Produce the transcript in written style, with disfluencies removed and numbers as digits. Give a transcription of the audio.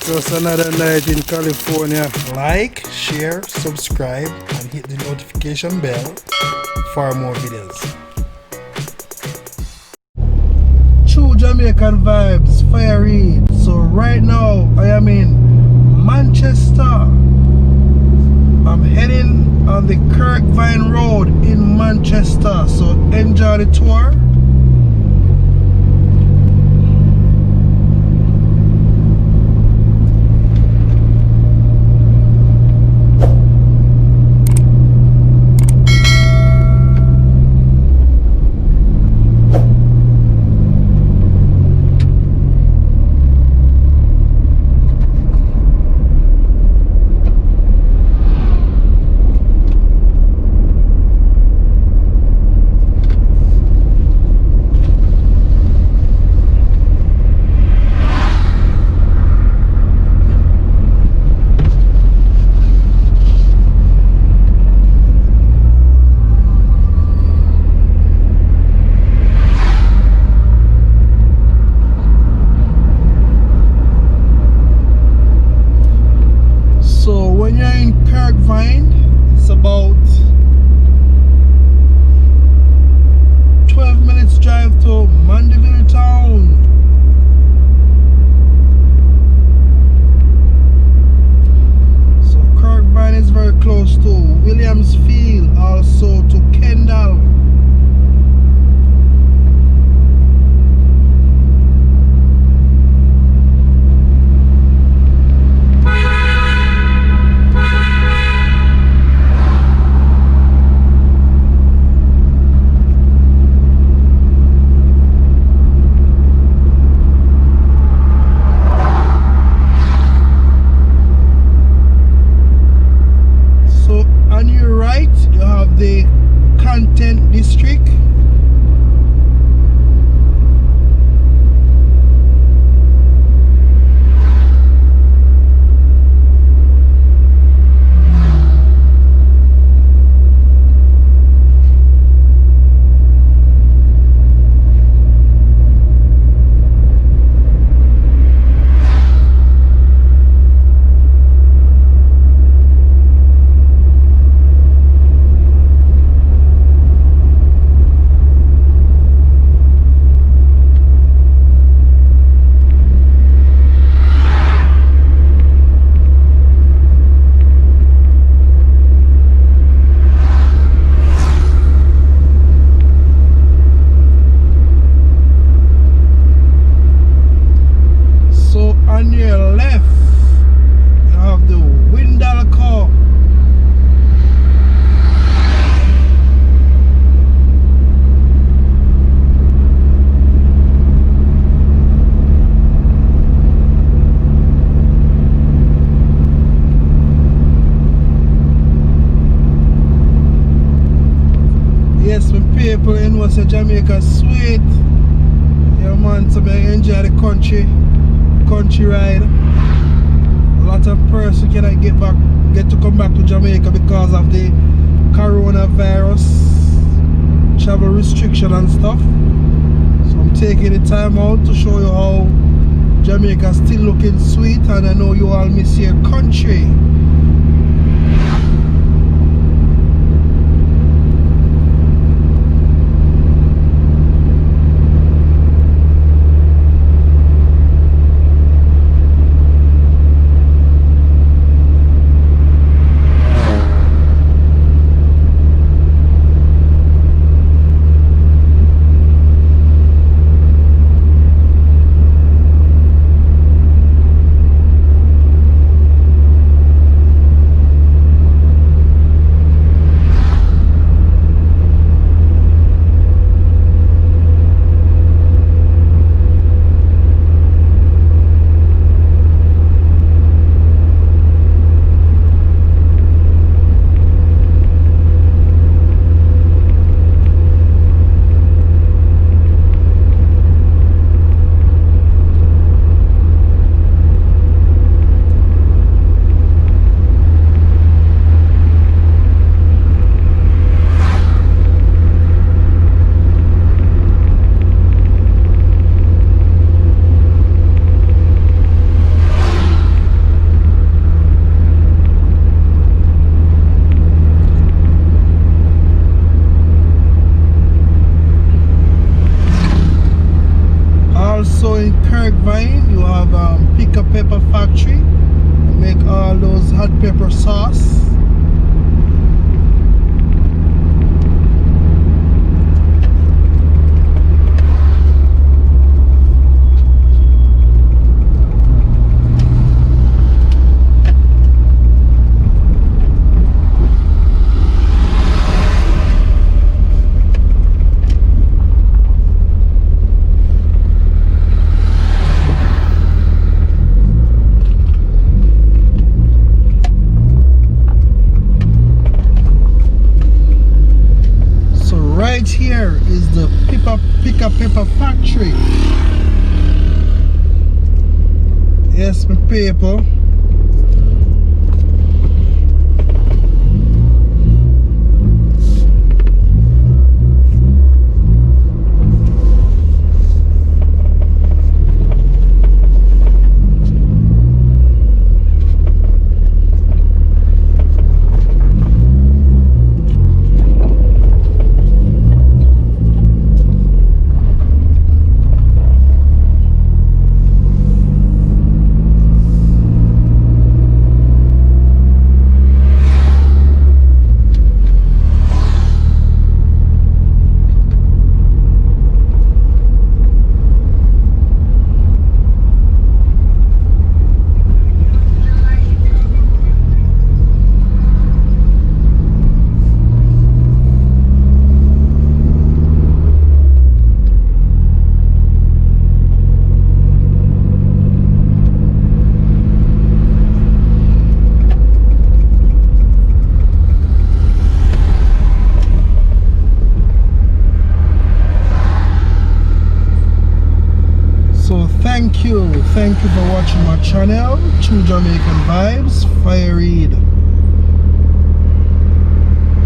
Just another night in California. Like, share, subscribe, and hit the notification bell for more videos. True Jamaican vibes, fiery. So right now I am in Manchester. I'm heading on the Kirkvine Road in Manchester. So enjoy the tour. So when you're in Kirkvine, it's about 12 minutes drive to Mandeville town. So Kirkvine is very close to Williamsfield, also to Kendall. On your right, you have the Content District. On your left, you have the Windalco. Yes, my people in West Jamaica sweet. Yeah man, so I enjoy the country ride. A lot of persons cannot get to come back to Jamaica because of the coronavirus travel restriction and stuff. So I'm taking the time out to show you how Jamaica still looking sweet, and I know you all miss your country. hot pepper sauce. Right here is the Pika Pepper factory. Yes, my people. Thank you for watching my channel, True Jamaican Vibes, Fire Reid.